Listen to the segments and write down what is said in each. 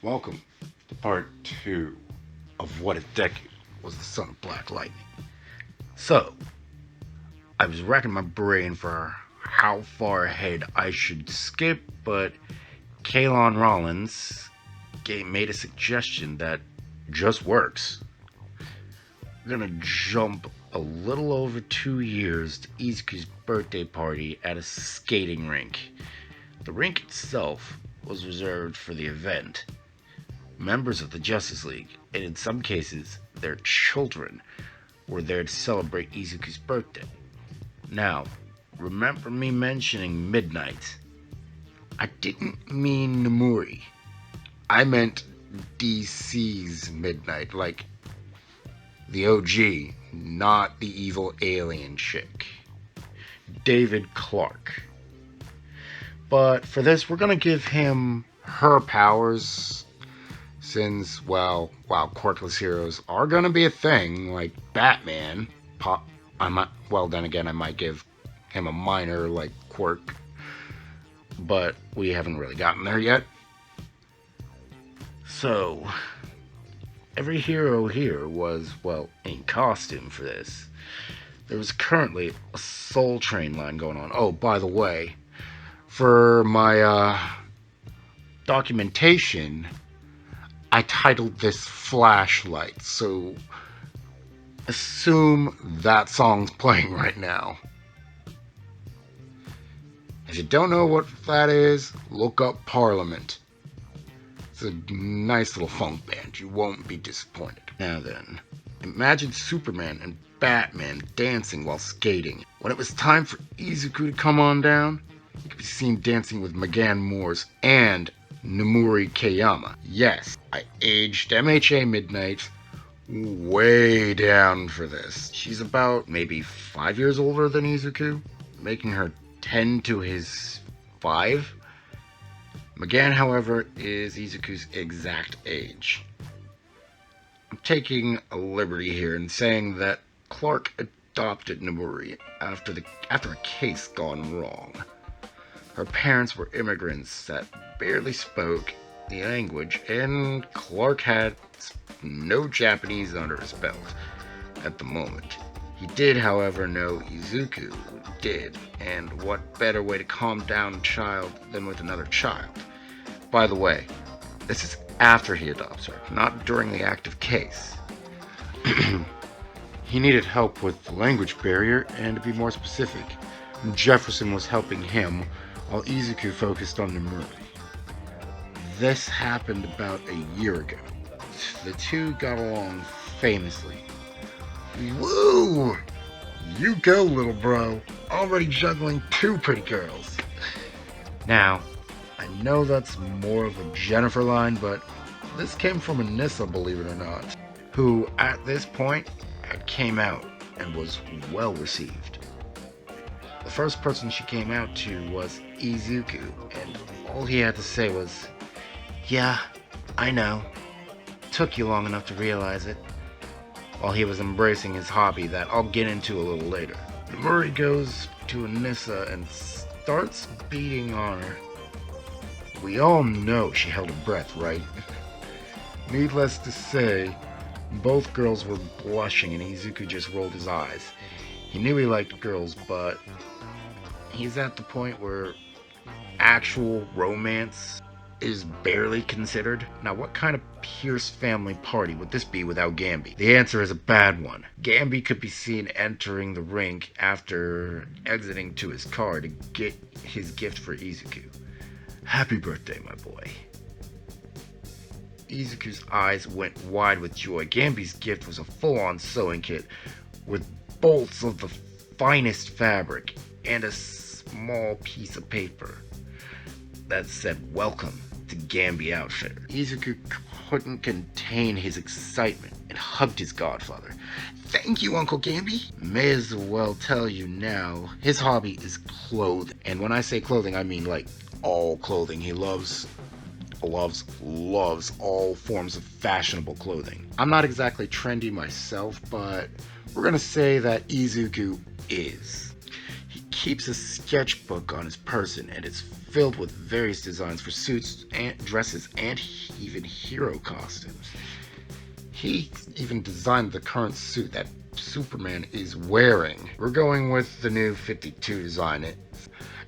Welcome to part 2 of What If Deku was the son of Black Lightning. So, I was racking my brain for how far ahead I should skip, but Kalon Rollins made a suggestion that just works. We're gonna jump a little over 2 years to Izuku's birthday party at a skating rink. The rink itself was reserved for the event. Members of the Justice League, and in some cases, their children, were there to celebrate Izuku's birthday. Now, remember me mentioning midnight. I didn't mean Nomuri. I meant DC's midnight, like the OG, not the evil alien chick. David Clark. But for this, we're gonna give him her powers, since, while quirkless heroes are gonna be a thing, like Batman, then again, I might give him a minor, quirk, but we haven't really gotten there yet. So, every hero here was, in costume for this. There was currently a Soul Train line going on. Oh, by the way, for my documentation, I titled this Flashlight, so assume that song's playing right now. If you don't know what that is, look up Parliament. It's a nice little funk band. You won't be disappointed. Now then, imagine Superman and Batman dancing while skating. When it was time for Izuku to come on down, he could be seen dancing with Megan Morse and Nomuri Kayama. Yes, I aged MHA Midnight way down for this. She's about maybe 5 years older than Izuku, making her 10 to his 5. Megan, however, is Izuku's exact age. I'm taking a liberty here in saying that Clark adopted Nomuri after a case gone wrong. Her parents were immigrants that barely spoke the language, and Clark had no Japanese under his belt at the moment. He did, however, know Izuku did, and what better way to calm down a child than with another child? By the way, this is after he adopts her, not during the active case. He needed help with the language barrier, and to be more specific, Jefferson was helping him while Izuku focused on Nomuri. This happened about a year ago. The two got along famously. Woo! You go, little bro. Already juggling 2 pretty girls. Now, I know that's more of a Jennifer line, but this came from Anissa, believe it or not, who at this point had came out and was well received. The first person she came out to was Izuku, and all he had to say was, "Yeah, I know. Took you long enough to realize it," while he was embracing his hobby that I'll get into a little later. Nomuri goes to Anissa and starts beating on her. We all know she held her breath, right? Needless to say, both girls were blushing and Izuku just rolled his eyes. He knew he liked girls, but he's at the point where actual romance is barely considered. Now, what kind of Pierce family party would this be without Gambi? The answer is a bad one. Gambi could be seen entering the rink after exiting to his car to get his gift for Izuku. Happy birthday, my boy. Izuku's eyes went wide with joy. Gambi's gift was a full-on sewing kit with bolts of the finest fabric and a small piece of paper that said "Welcome to Gambi Outfitter." Izuku couldn't contain his excitement and hugged his godfather. "Thank you, Uncle Gambi." May as well tell you now, his hobby is clothing. And when I say clothing, I mean all clothing. He loves all forms of fashionable clothing. I'm not exactly trendy myself, but we're gonna say that Izuku is. He keeps a sketchbook on his person, and it's filled with various designs for suits, and dresses, and even hero costumes. He even designed the current suit that Superman is wearing. We're going with the new 52 design.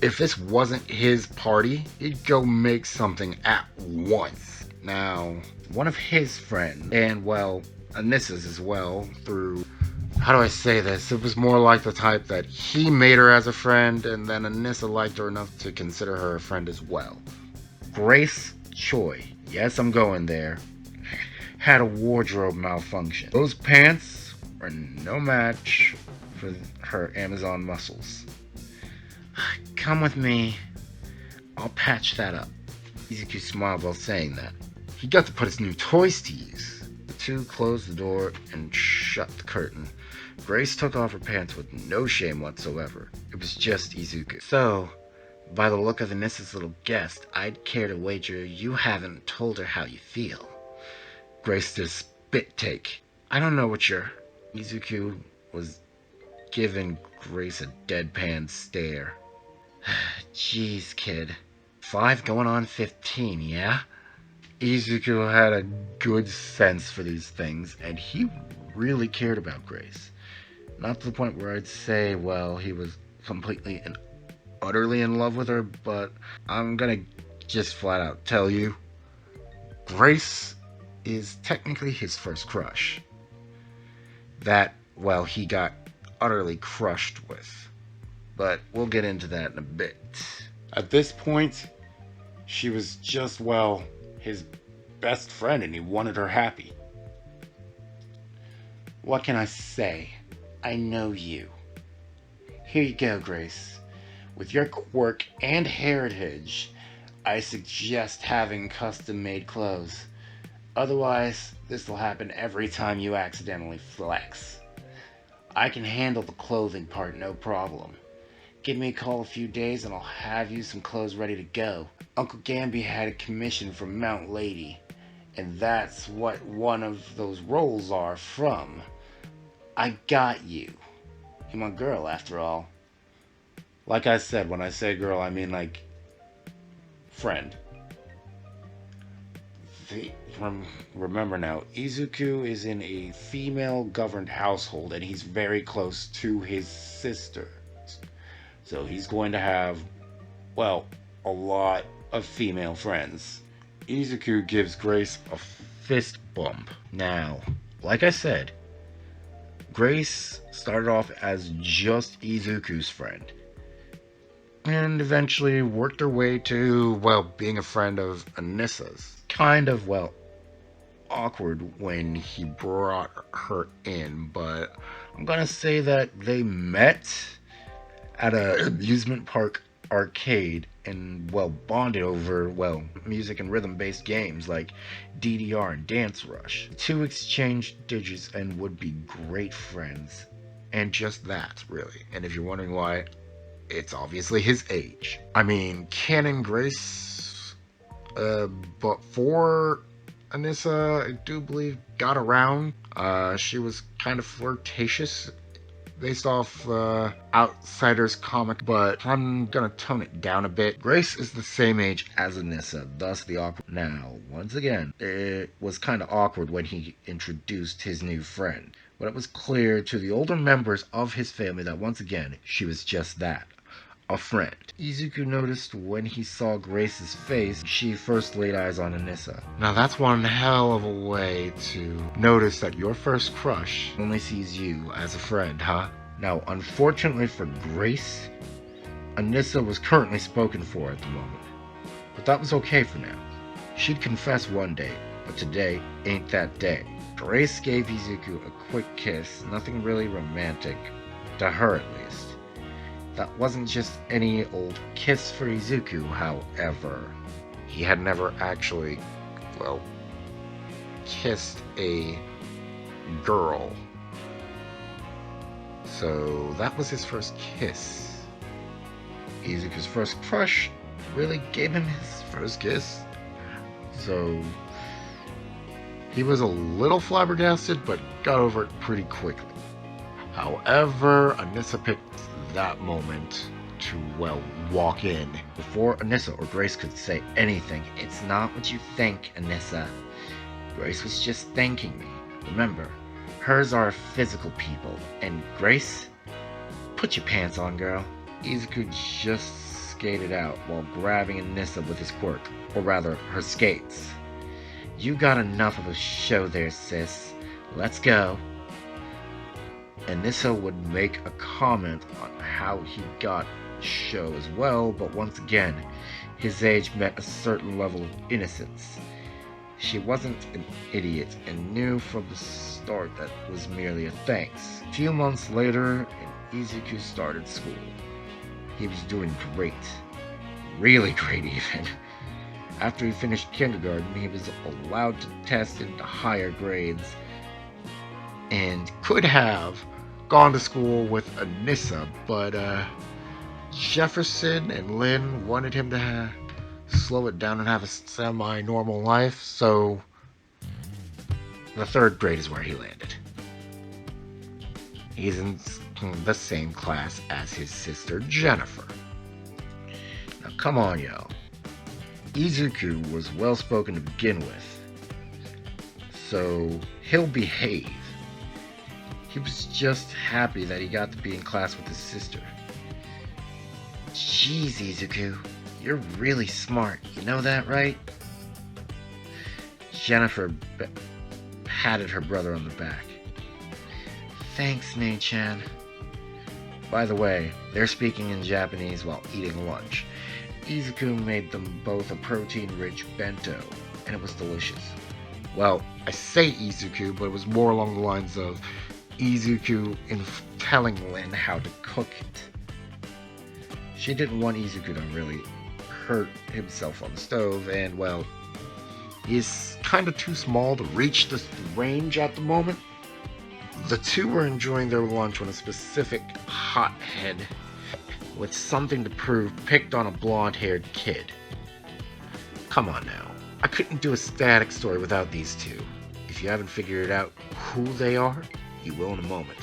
If this wasn't his party, he'd go make something at once. Now, one of his friends, and well, Anissa's as well, through, how do I say this? It was more like the type that he made her as a friend, and then Anissa liked her enough to consider her a friend as well. Grace Choi, yes, I'm going there, had a wardrobe malfunction. Those pants were no match for her Amazon muscles. Come with me, I'll patch that up. Izuku smiled while saying that. He got to put his new toys to use. The two closed the door and shut the curtain. Grace took off her pants with no shame whatsoever. It was just Izuku. So, by the look of Anissa's little guest, I'd care to wager you haven't told her how you feel. Grace did a spit take. I don't know what you're... Izuku was giving Grace a deadpan stare. Jeez, kid. 5 going on 15, yeah? Izuku had a good sense for these things, and he really cared about Grace. Not to the point where I'd say, well, he was completely and utterly in love with her, but I'm gonna just flat out tell you, Grace is technically his first crush. That, well, he got utterly crushed with. But we'll get into that in a bit. At this point, she was just, well, his best friend, and he wanted her happy. What can I say? I know you. Here you go, Grace. With your quirk and heritage, I suggest having custom-made clothes. Otherwise, this will happen every time you accidentally flex. I can handle the clothing part, no problem. Give me a call a few days and I'll have you some clothes ready to go. Uncle Gamby had a commission from Mount Lady, and that's what one of those rolls are from. I got you. You're my girl, after all. Like I said, when I say girl, I mean like friend. Remember now, Izuku is in a female-governed household, and he's very close to his sister. So he's going to have, well, a lot of female friends. Izuku gives Grace a fist bump. Now, like I said, Grace started off as just Izuku's friend, and eventually worked her way to, well, being a friend of Anissa's. Kind of, well, awkward when he brought her in, but I'm gonna say that they met at an amusement park arcade and, well, bonded over, well, music and rhythm-based games like DDR and Dance Rush. The two exchanged digits and would be great friends. And just that, really. And if you're wondering why, it's obviously his age. I mean, Canon Grace, but for Anissa, I do believe, got around. She was kind of flirtatious based off Outsider's comic, but I'm gonna tone it down a bit. Grace is the same age as Anissa, thus the awkward. Now, once again, it was kind of awkward when he introduced his new friend, but it was clear to the older members of his family that once again, she was just that, a friend. Izuku noticed when he saw Grace's face, she first laid eyes on Anissa. Now that's one hell of a way to notice that your first crush only sees you as a friend, huh? Now, unfortunately for Grace, Anissa was currently spoken for at the moment. But that was okay for now. She'd confess one day, but today ain't that day. Grace gave Izuku a quick kiss, nothing really romantic, to her at least. That wasn't just any old kiss for Izuku, however. He had never actually, well, kissed a girl. So that was his first kiss. Izuku's first crush really gave him his first kiss. So he was a little flabbergasted, but got over it pretty quickly. However, Anissa picked that moment to, well, walk in. Before Anissa or Grace could say anything, "It's not what you think, Anissa. Grace was just thanking me. Remember, hers are physical people, and Grace, put your pants on, girl." Izuku just skated out while grabbing Anissa with his quirk, or rather, her skates. "You got enough of a show there, sis. Let's go." Anissa would make a comment on how he got show as well, but once again, his age met a certain level of innocence. She wasn't an idiot and knew from the start that was merely a thanks. A few months later, Izuku started school. He was doing great. Really great, even. After he finished kindergarten, he was allowed to test into higher grades and could have gone to school with Anissa, but Jefferson and Lynn wanted him to slow it down and have a semi-normal life, so the 3rd grade is where he landed. He's in the same class as his sister Jennifer. Now come on, y'all. Izuku was well-spoken to begin with, so he'll behave. He was just happy that he got to be in class with his sister. "Jeez, Izuku, you're really smart. You know that, right?" Jennifer patted her brother on the back. "Thanks, Nei-chan." By the way, they're speaking in Japanese while eating lunch. Izuku made them both a protein-rich bento, and it was delicious. Well, I say Izuku, but it was more along the lines of Izuku in telling Lynn how to cook it. She didn't want Izuku to really hurt himself on the stove, and, well, he's kind of too small to reach this range at the moment. The two were enjoying their lunch when a specific hothead with something to prove picked on a blonde-haired kid. Come on now, I couldn't do a static story without these two. If you haven't figured out who they are, you will in a moment.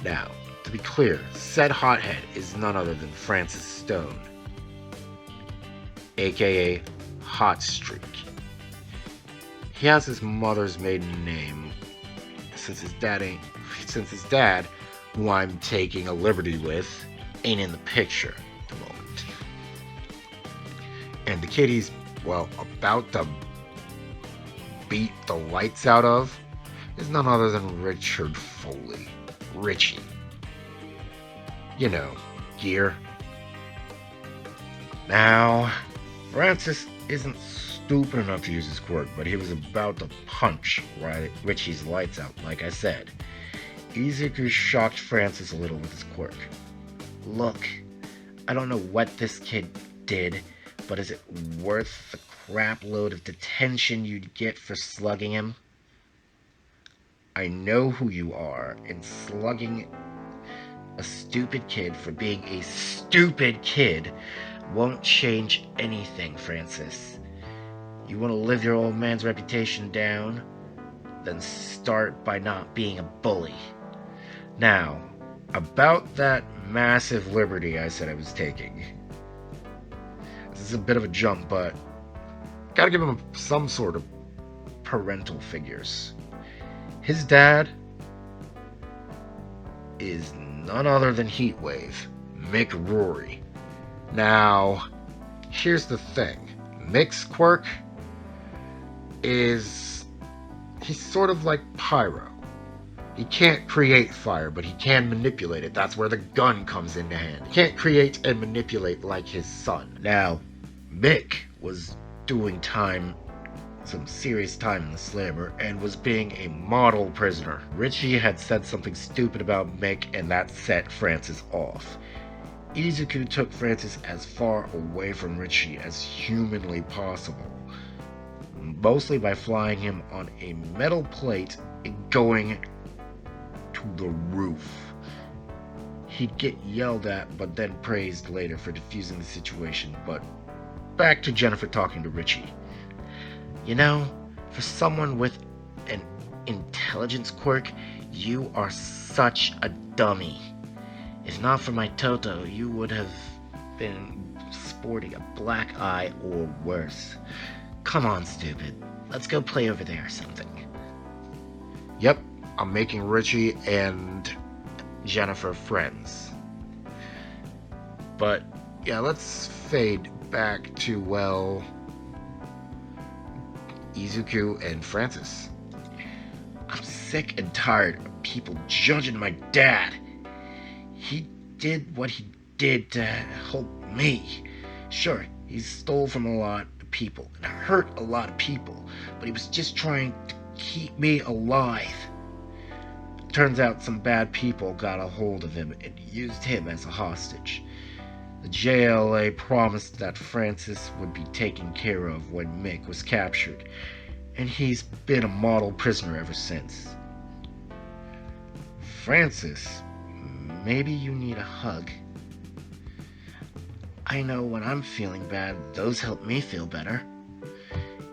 Now, to be clear, said hothead is none other than Francis Stone, aka Hot Streak. He has his mother's maiden name, since his dad, who I'm taking a liberty with, ain't in the picture at the moment. And the kid he's, well, about to beat the lights out of is none other than Richard Foley. Richie. You know, Gear. Now, Francis isn't stupid enough to use his quirk, but he was about to punch Richie's lights out, like I said. Izuku shocked Francis a little with his quirk. "Look, I don't know what this kid did, but is it worth the crap load of detention you'd get for slugging him? I know who you are, and slugging a stupid kid for being a stupid kid won't change anything, Francis. You want to live your old man's reputation down? Then start by not being a bully." Now, about that massive liberty I said I was taking. This is a bit of a jump, but gotta give him some sort of parental figures. His dad is none other than Heatwave, Mick Rory. Now, here's the thing. Mick's quirk is, he's sort of like Pyro. He can't create fire, but he can manipulate it. That's where the gun comes into hand. He can't create and manipulate like his son. Now, Mick was doing some serious time in the slammer, and was being a model prisoner. Richie had said something stupid about Mick, and that set Francis off. Izuku took Francis as far away from Richie as humanly possible, mostly by flying him on a metal plate and going to the roof. He'd get yelled at, but then praised later for defusing the situation. But back to Jennifer talking to Richie. "You know, for someone with an intelligence quirk, you are such a dummy. If not for my Toto, you would have been sporting a black eye or worse. Come on, stupid. Let's go play over there or something. Yep, I'm making Richie and Jennifer friends. But, yeah, let's fade back to, well, Izuku and Francis. I'm sick and tired of people judging my dad. He did what he did to help me. Sure, he stole from a lot of people and hurt a lot of people, but he was just trying to keep me alive. Turns out some bad people got a hold of him and used him as a hostage. The JLA promised that Francis would be taken care of when Mick was captured, and he's been a model prisoner ever since. Francis, maybe you need a hug. I know when I'm feeling bad, those help me feel better.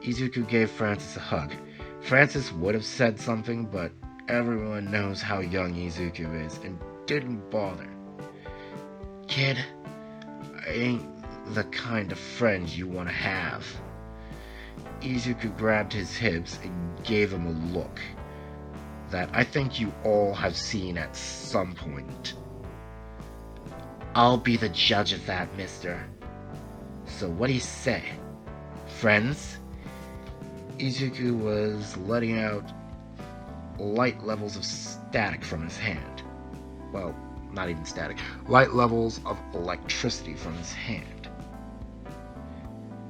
Izuku gave Francis a hug. Francis would have said something, but everyone knows how young Izuku is and didn't bother. Kid, I ain't the kind of friend you want to have. Izuku grabbed his hips and gave him a look that I think you all have seen at some point. I'll be the judge of that, mister. So what do you say? Friends? Izuku was letting out light levels of static from his hand. Well, not even static. Light levels of electricity from his hand.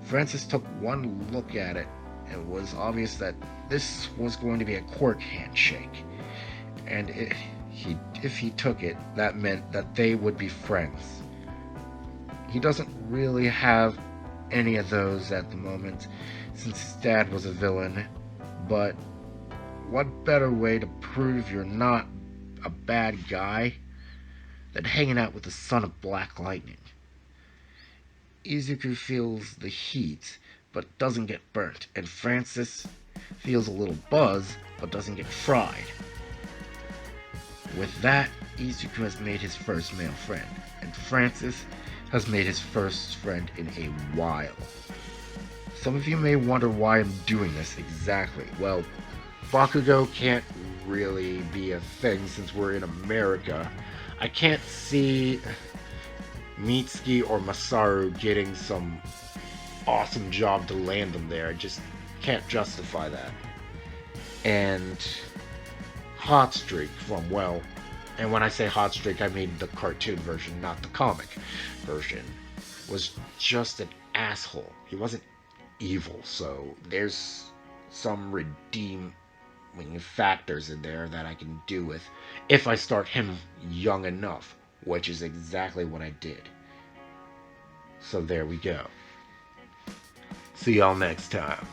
Francis took one look at it. It was obvious that this was going to be a quirk handshake. And if he took it, that meant that they would be friends. He doesn't really have any of those at the moment, since his dad was a villain, but what better way to prove you're not a bad guy than hanging out with the son of Black Lightning? Izuku feels the heat, but doesn't get burnt, and Francis feels a little buzz, but doesn't get fried. With that, Izuku has made his first male friend, and Francis has made his first friend in a while. Some of you may wonder why I'm doing this exactly. Well, Bakugo can't really be a thing since we're in America. I can't see Mitsuki or Masaru getting some awesome job to land them there. I just can't justify that. And Hot Streak from, well, and when I say Hot Streak, I mean the cartoon version, not the comic version, was just an asshole. He wasn't evil, so there's some redeeming factors in there that I can do with if I start him young enough, which is exactly what I did. So there we go. See y'all next time.